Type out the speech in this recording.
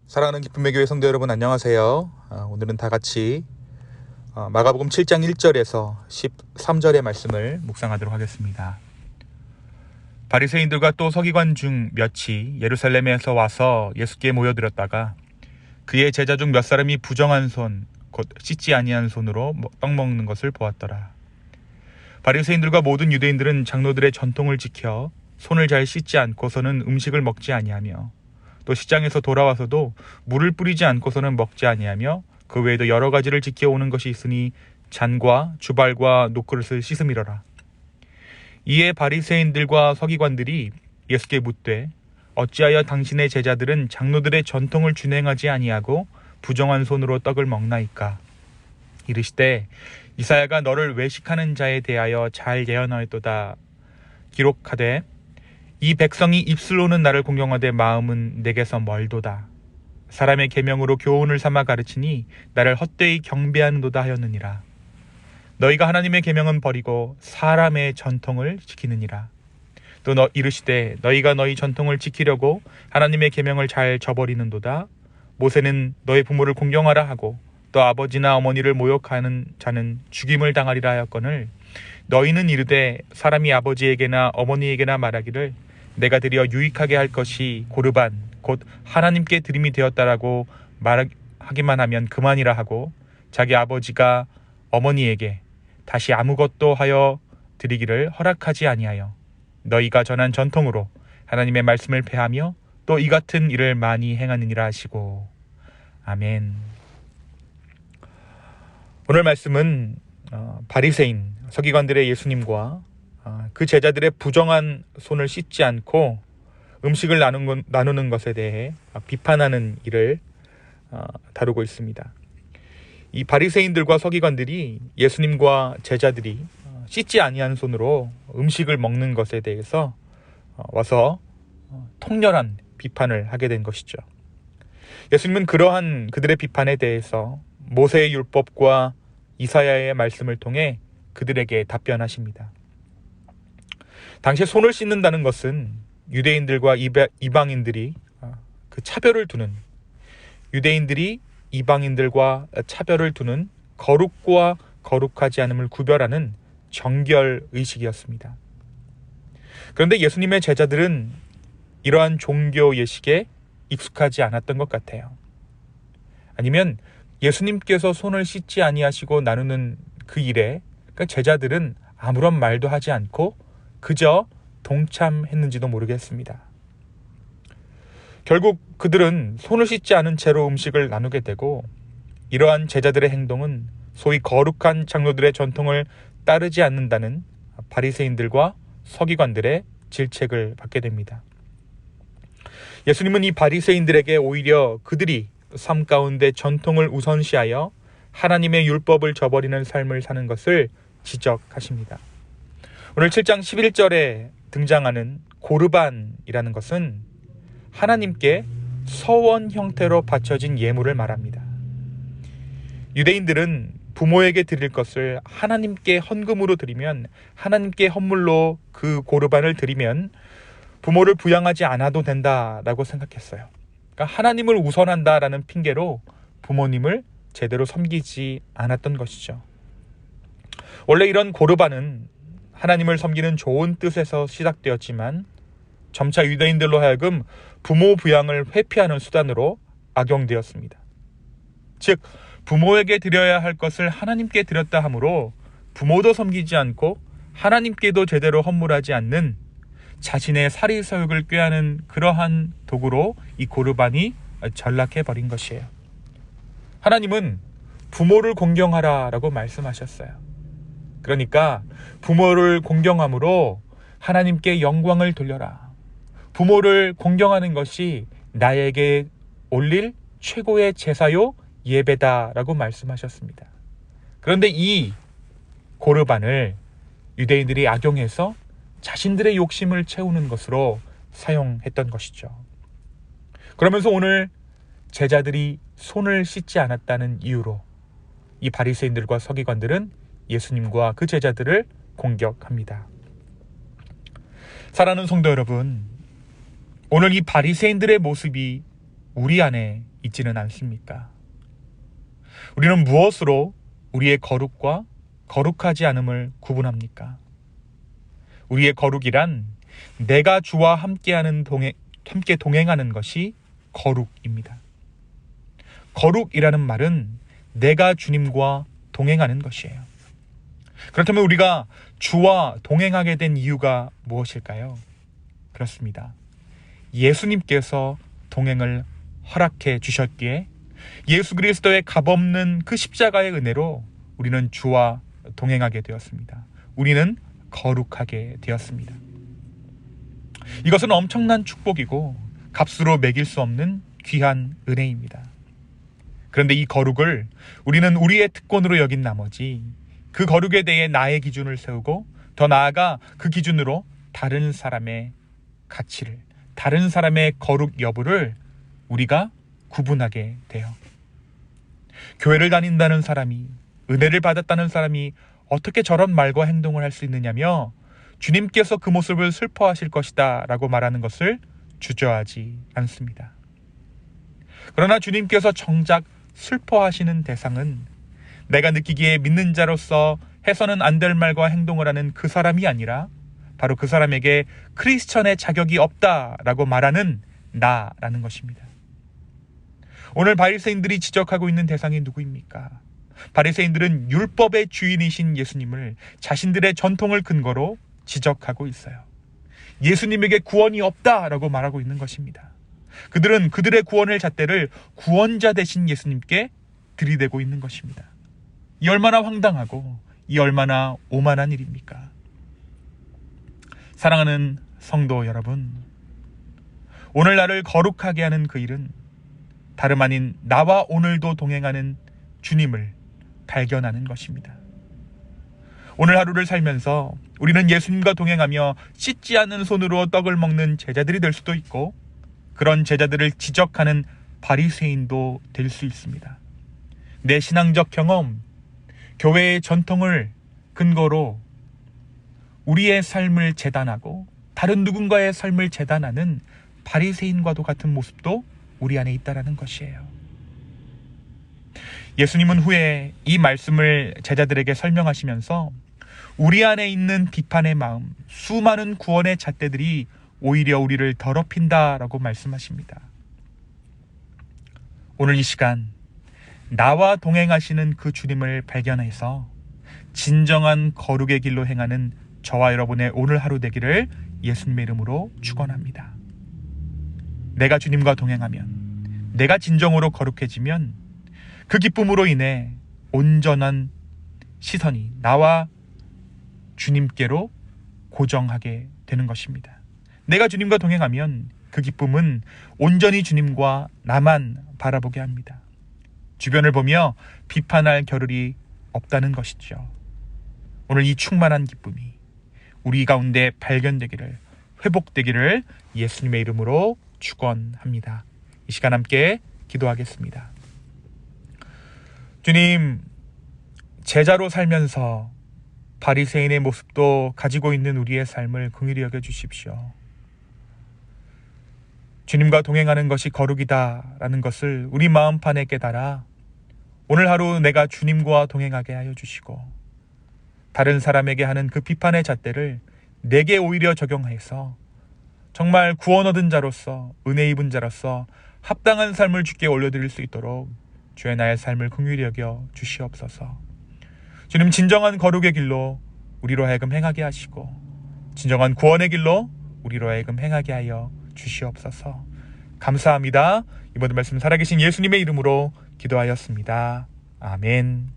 사랑하는 기쁨의 교회 성도 여러분, 안녕하세요. 오늘은 다 같이 마가복음 7장 1절에서 13절의 말씀을 묵상하도록 하겠습니다. 바리새인들과 또 서기관 중 몇이 예루살렘에서 와서 예수께 모여들었다가 그의 제자 중 몇 사람이 부정한 손, 곧 씻지 아니한 손으로 떡 먹는 것을 보았더라. 바리새인들과 모든 유대인들은 장로들의 전통을 지켜 손을 잘 씻지 않고서는 음식을 먹지 아니하며 또 시장에서 돌아와서도 물을 뿌리지 않고서는 먹지 아니하며 그 외에도 여러 가지를 지켜오는 것이 있으니 잔과 주발과 녹그릇을 씻음이러라. 이에 바리새인들과 서기관들이 예수께 묻되 어찌하여 당신의 제자들은 장로들의 전통을 준행하지 아니하고 부정한 손으로 떡을 먹나이까? 이르시되 이사야가 너를 외식하는 자에 대하여 잘 예언하였도다. 기록하되 이 백성이 입술로는 나를 공경하되 마음은 내게서 멀도다. 사람의 계명으로 교훈을 삼아 가르치니 나를 헛되이 경배하는도다 하였느니라. 너희가 하나님의 계명은 버리고 사람의 전통을 지키느니라. 또 이르시되 너희가 너희 전통을 지키려고 하나님의 계명을 잘 저버리는도다. 모세는 너희 부모를 공경하라 하고 또 아버지나 어머니를 모욕하는 자는 죽임을 당하리라 하였거늘 너희는 이르되 사람이 아버지에게나 어머니에게나 말하기를 내가 드려 유익하게 할 것이 고르반 곧 하나님께 드림이 되었다라고 말하기만 하면 그만이라 하고 자기 아버지가 어머니에게 다시 아무것도 하여 드리기를 허락하지 아니하여 너희가 전한 전통으로 하나님의 말씀을 폐하며 또 이 같은 일을 많이 행하느니라 하시고. 아멘. 오늘 말씀은 바리새인 서기관들의 예수님과 그 제자들의 부정한 손을 씻지 않고 음식을 나누는 것에 대해 비판하는 일을 다루고 있습니다. 이 바리새인들과 서기관들이 예수님과 제자들이 씻지 아니한 손으로 음식을 먹는 것에 대해서 와서 통렬한 비판을 하게 된 것이죠. 예수님은 그러한 그들의 비판에 대해서 모세의 율법과 이사야의 말씀을 통해 그들에게 답변하십니다. 당시에 손을 씻는다는 것은 유대인들과 이방인들이 그 차별을 두는, 유대인들이 이방인들과 차별을 두는 거룩과 거룩하지 않음을 구별하는 정결의식이었습니다. 그런데 예수님의 제자들은 이러한 종교 예식에 익숙하지 않았던 것 같아요. 아니면 예수님께서 손을 씻지 아니하시고 나누는 그 일에 제자들은 아무런 말도 하지 않고 그저 동참했는지도 모르겠습니다. 결국 그들은 손을 씻지 않은 채로 음식을 나누게 되고 이러한 제자들의 행동은 소위 거룩한 장로들의 전통을 따르지 않는다는 바리새인들과 서기관들의 질책을 받게 됩니다. 예수님은 이 바리새인들에게 오히려 그들이 삶 가운데 전통을 우선시하여 하나님의 율법을 저버리는 삶을 사는 것을 지적하십니다. 오늘 7장 11절에 등장하는 고르반이라는 것은 하나님께 서원 형태로 바쳐진 예물을 말합니다. 유대인들은 부모에게 드릴 것을 하나님께 헌금으로 드리면, 하나님께 헌물로 그 고르반을 드리면 부모를 부양하지 않아도 된다라고 생각했어요. 그러니까 하나님을 우선한다라는 핑계로 부모님을 제대로 섬기지 않았던 것이죠. 원래 이런 고르반은 하나님을 섬기는 좋은 뜻에서 시작되었지만 점차 유대인들로 하여금 부모 부양을 회피하는 수단으로 악용되었습니다. 즉 부모에게 드려야 할 것을 하나님께 드렸다 하므로 부모도 섬기지 않고 하나님께도 제대로 헌물하지 않는 자신의 사리사욕을 꾀하는 그러한 도구로 이 고르반이 전락해버린 것이에요. 하나님은 부모를 공경하라라고 말씀하셨어요. 그러니까 부모를 공경함으로 하나님께 영광을 돌려라. 부모를 공경하는 것이 나에게 올릴 최고의 제사요 예배다라고 말씀하셨습니다. 그런데 이 고르반을 유대인들이 악용해서 자신들의 욕심을 채우는 것으로 사용했던 것이죠. 그러면서 오늘 제자들이 손을 씻지 않았다는 이유로 이 바리새인들과 서기관들은 예수님과 그 제자들을 공격합니다. 사랑하는 성도 여러분, 오늘 이 바리새인들의 모습이 우리 안에 있지는 않습니까? 우리는 무엇으로 우리의 거룩과 거룩하지 않음을 구분합니까? 우리의 거룩이란 내가 주와 함께 동행하는 것이 거룩입니다. 거룩이라는 말은 내가 주님과 동행하는 것이에요. 그렇다면 우리가 주와 동행하게 된 이유가 무엇일까요? 그렇습니다. 예수님께서 동행을 허락해 주셨기에 예수 그리스도의 값없는 그 십자가의 은혜로 우리는 주와 동행하게 되었습니다. 우리는 거룩하게 되었습니다. 이것은 엄청난 축복이고 값으로 매길 수 없는 귀한 은혜입니다. 그런데 이 거룩을 우리는 우리의 특권으로 여긴 나머지 그 거룩에 대해 나의 기준을 세우고 더 나아가 그 기준으로 다른 사람의 가치를, 다른 사람의 거룩 여부를 우리가 구분하게 돼요. 교회를 다닌다는 사람이, 은혜를 받았다는 사람이 어떻게 저런 말과 행동을 할 수 있느냐며 주님께서 그 모습을 슬퍼하실 것이다 라고 말하는 것을 주저하지 않습니다. 그러나 주님께서 정작 슬퍼하시는 대상은 내가 느끼기에 믿는 자로서 해서는 안 될 말과 행동을 하는 그 사람이 아니라 바로 그 사람에게 크리스천의 자격이 없다라고 말하는 나라는 것입니다. 오늘 바리새인들이 지적하고 있는 대상이 누구입니까? 바리새인들은 율법의 주인이신 예수님을 자신들의 전통을 근거로 지적하고 있어요. 예수님에게 구원이 없다라고 말하고 있는 것입니다. 그들은 그들의 구원의 잣대를 구원자 되신 예수님께 들이대고 있는 것입니다. 이 얼마나 황당하고 이 얼마나 오만한 일입니까? 사랑하는 성도 여러분, 오늘 나를 거룩하게 하는 그 일은 다름 아닌 나와 오늘도 동행하는 주님을 발견하는 것입니다. 오늘 하루를 살면서 우리는 예수님과 동행하며 씻지 않은 손으로 떡을 먹는 제자들이 될 수도 있고 그런 제자들을 지적하는 바리새인도 될 수 있습니다. 내 신앙적 경험, 교회의 전통을 근거로 우리의 삶을 재단하고 다른 누군가의 삶을 재단하는 바리새인과도 같은 모습도 우리 안에 있다는 것이에요. 예수님은 후에 이 말씀을 제자들에게 설명하시면서 우리 안에 있는 비판의 마음, 수많은 구원의 잣대들이 오히려 우리를 더럽힌다라고 말씀하십니다. 오늘 이 시간 나와 동행하시는 그 주님을 발견해서 진정한 거룩의 길로 행하는 저와 여러분의 오늘 하루 되기를 예수님의 이름으로 축원합니다. 내가 주님과 동행하면, 내가 진정으로 거룩해지면 그 기쁨으로 인해 온전한 시선이 나와 주님께로 고정하게 되는 것입니다. 내가 주님과 동행하면 그 기쁨은 온전히 주님과 나만 바라보게 합니다. 주변을 보며 비판할 겨를이 없다는 것이죠. 오늘 이 충만한 기쁨이 우리 가운데 발견되기를, 회복되기를 예수님의 이름으로 축원합니다. 이 시간 함께 기도하겠습니다. 주님, 제자로 살면서 바리새인의 모습도 가지고 있는 우리의 삶을 긍휼히 여겨 주십시오. 주님과 동행하는 것이 거룩이다라는 것을 우리 마음판에 깨달아 오늘 하루 내가 주님과 동행하게 하여 주시고 다른 사람에게 하는 그 비판의 잣대를 내게 오히려 적용해서 정말 구원 얻은 자로서, 은혜 입은 자로서 합당한 삶을 주께 올려드릴 수 있도록 주의 나의 삶을 긍휼히 여겨 주시옵소서. 주님, 진정한 거룩의 길로 우리로 하여금 행하게 하시고 진정한 구원의 길로 우리로 하여금 행하게 하여 주시옵소서. 감사합니다. 이번 말씀 살아계신 예수님의 이름으로 기도하였습니다. 아멘.